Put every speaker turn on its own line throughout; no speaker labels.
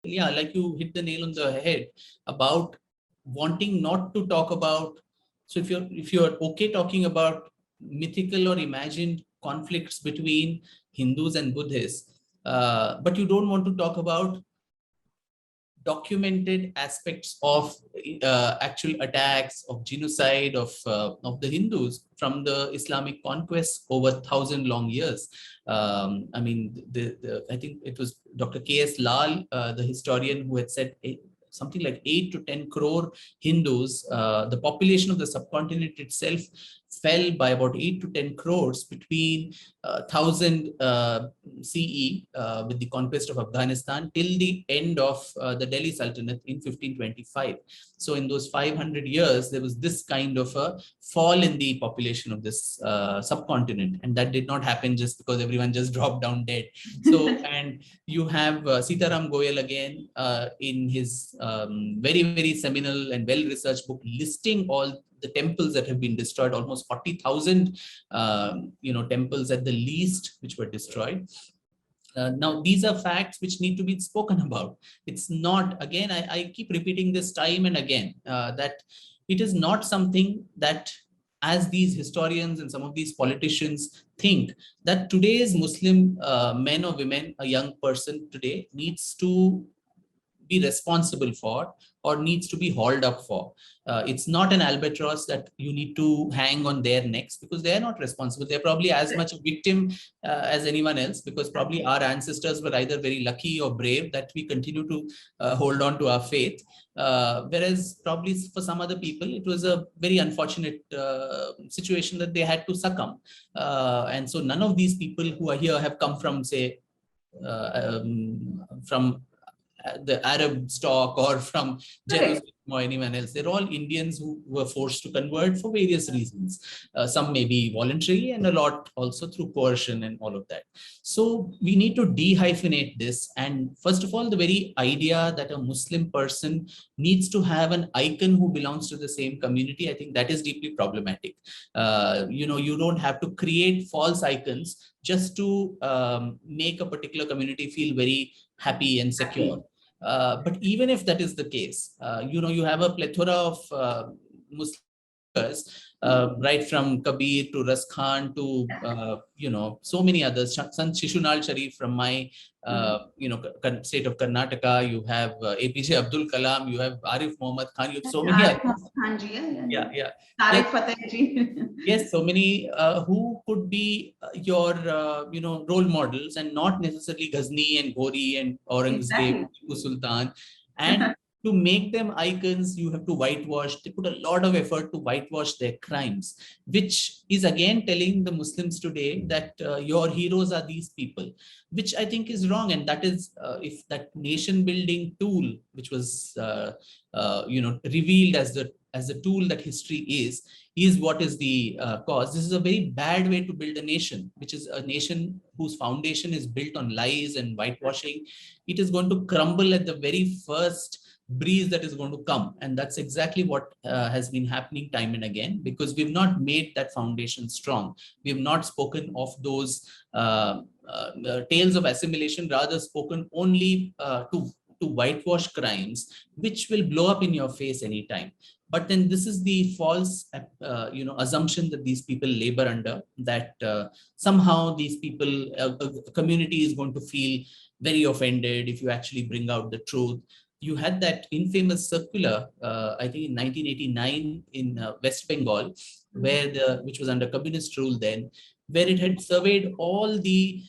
Yeah, like you hit the nail on the head about wanting not to talk about. So if you're okay talking about mythical or imagined conflicts between Hindus and Buddhists, but you don't want to talk about documented aspects of actual attacks, of genocide of the Hindus from the Islamic conquest over 1,000 long years. I mean, I think it was Dr. K.S. Lal, the historian, who had said something like 8 to 10 crore Hindus. The population of the subcontinent itself fell by about 8 to 10 crores between 1000 CE with the conquest of Afghanistan till the end of the Delhi Sultanate in 1525. So in those 500 years, there was this kind of a fall in the population of this subcontinent. And that did not happen just because everyone just dropped down dead. So, and you have Sitaram Goyal again in his very, very seminal and well-researched book listing all the temples that have been destroyed, almost 40,000 temples at the least which were destroyed. Now, these are facts which need to be spoken about. It's not, again, I keep repeating this time and again, that it is not something that, as these historians and some of these politicians think, that today's Muslim men or women, a young person today, needs to be responsible for or needs to be hauled up for. It's not an albatross that you need to hang on their necks, because they are not responsible. They're probably as much a victim as anyone else, because probably our ancestors were either very lucky or brave that we continue to hold on to our faith. Whereas probably for some other people, it was a very unfortunate situation that they had to succumb. And so none of these people who are here have come from, say, from the Arab stock or from Jerusalem or anyone else. They're all Indians who were forced to convert for various reasons. Some may be voluntarily, and a lot also through coercion and all of that. So we need to dehyphenate this. And first of all, the very idea that a Muslim person needs to have an icon who belongs to the same community, I think that is deeply problematic. You don't have to create false icons just to make a particular community feel very happy and secure. But even if that is the case, you have a plethora of Muslims, right from Kabir to Ras Khan to, so many others. Sant Shishunal Sharif from my, state of Karnataka. You have APJ Abdul Kalam. You have Arif Muhammad Khan. You have so many others. Yeah.
Tariq Fateh ji.
Yes, so many who could be your, role models, and not necessarily Ghazni and Ghori and Aurangzeb, Tipu Sultan. And to make them icons, you have to whitewash. They put a lot of effort to whitewash their crimes, which is again telling the Muslims today that your heroes are these people, which I think is wrong. And that is, if that nation building tool, which was, revealed as the tool that history is what is the cause. This is a very bad way to build a nation, which is a nation whose foundation is built on lies and whitewashing. It is going to crumble at the very first breeze that is going to come. And that's exactly what has been happening time and again, because we've not made that foundation strong. We have not spoken of those tales of assimilation, rather spoken only to whitewash crimes, which will blow up in your face anytime. But then this is the false, assumption that these people labor under, that somehow these people, a community is going to feel very offended if you actually bring out the truth. You had that infamous circular, I think in 1989 in West Bengal, which was under communist rule then, where it had surveyed all the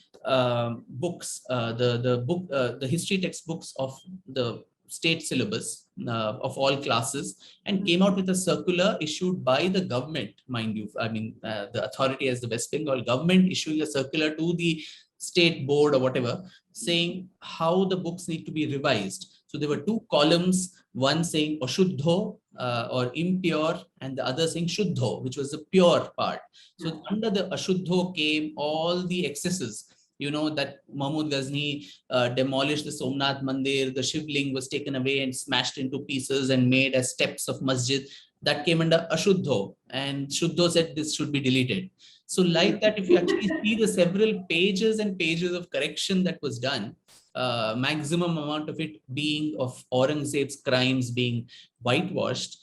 books, the history textbooks of the state syllabus of all classes, and came out with a circular issued by the government, mind you. I mean, the authority as the West Bengal government issuing a circular to the state board or whatever, saying how the books need to be revised. So there were two columns, one saying Ashuddho or impure, and the other saying Shuddho, which was the pure part. So under the Ashuddho came all the excesses. That Mahmud Ghazni demolished the Somnath Mandir, the Shivling was taken away and smashed into pieces and made as steps of masjid. That came under Ashuddho, and Shuddho said this should be deleted. So like that, if you actually see the several pages and pages of correction that was done, maximum amount of it being of Aurangzeb's crimes being whitewashed,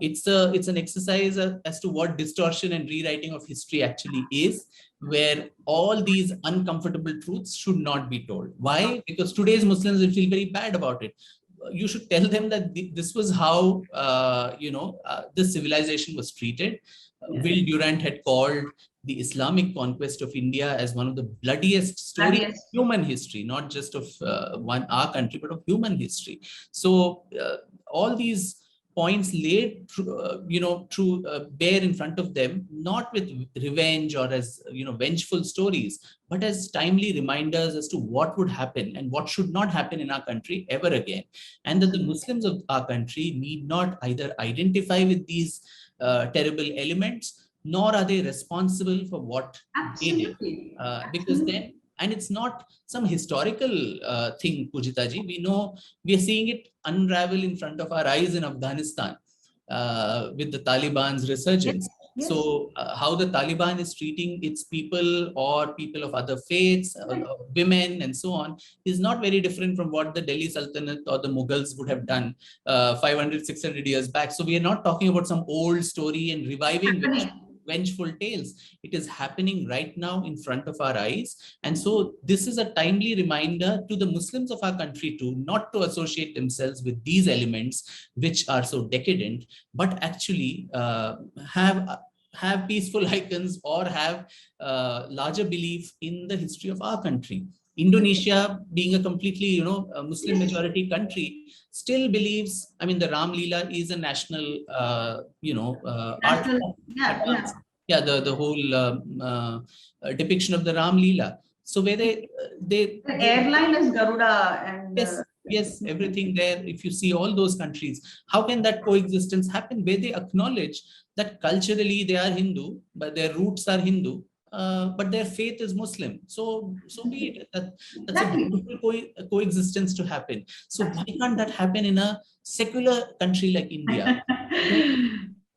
it's an exercise as to what distortion and rewriting of history actually is, where all these uncomfortable truths should not be told. Why? Because today's Muslims will feel very bad about it. You should tell them that this was how this civilization was treated. Will Durant had called the Islamic conquest of India as one of the bloodiest stories of human history, not just of our country, but of human history. So all these points laid bear in front of them, not with revenge or as vengeful stories, but as timely reminders as to what would happen and what should not happen in our country ever again, and that the Muslims of our country need not either identify with these terrible elements, nor are they responsible for what they did, because then, and it's not some historical thing, Pujita ji. We know, we are seeing it unravel in front of our eyes in Afghanistan with the Taliban's resurgence. Yes. So how the Taliban is treating its people or people of other faiths, women and so on, is not very different from what the Delhi Sultanate or the Mughals would have done 500, 600 years back. So we are not talking about some old story and reviving vengeful tales. It is happening right now in front of our eyes. And so this is a timely reminder to the Muslims of our country too, not to associate themselves with these elements which are so decadent, but actually have peaceful icons or have larger belief in the history of our country. Indonesia, being a completely, Muslim majority country, still believes, I mean, the Ram Leela is a national, art. The whole depiction of the Ram Leela. So where the
airline is Garuda and
yes, everything there. If you see all those countries, how can that coexistence happen where they acknowledge that culturally they are Hindu, but their roots are Hindu? But their faith is Muslim. So be it. That's a beautiful coexistence to happen. So why can't that happen in a secular country like India?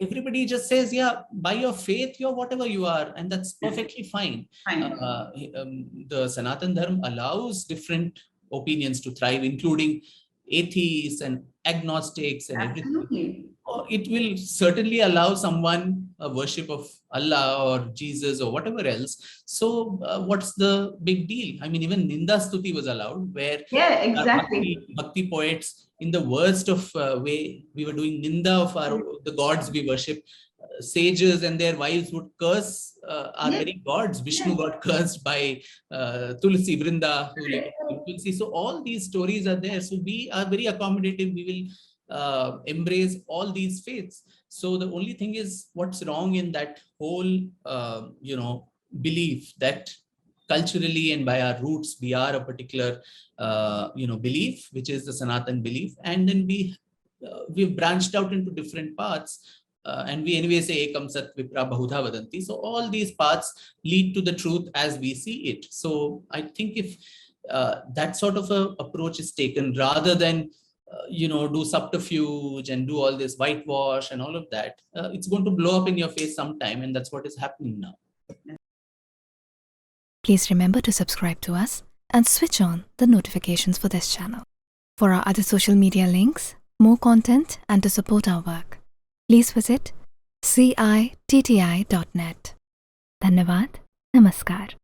Everybody just says, yeah, by your faith, you're whatever you are, and that's perfectly fine. The Sanatan Dharma allows different opinions to thrive, including atheists and agnostics and everything. It will certainly allow someone a worship of Allah or Jesus or whatever else. So what's the big deal? I mean, even Ninda Stuti was allowed, where bhakti poets, in the worst of way, we were doing Ninda of the gods we worship. Sages and their wives would curse our very gods. Vishnu got cursed by Tulsi, Vrinda, Tulsi. So all these stories are there. So we are very accommodative. We will embrace all these faiths. So the only thing is, what's wrong in that whole belief that culturally and by our roots we are a particular belief, which is the Sanatan belief, and then we've branched out into different paths, and we anyway say ekam sat vipra bahudha vadanti. So all these paths lead to the truth as we see it. So I think if that sort of a approach is taken, rather than do subterfuge and do all this whitewash and all of that, it's going to blow up in your face sometime, and that's what is happening now.
Please remember to subscribe to us and switch on the notifications for this channel. For our other social media links, more content, and to support our work, please visit citti.net. Dhanyavad. Namaskar.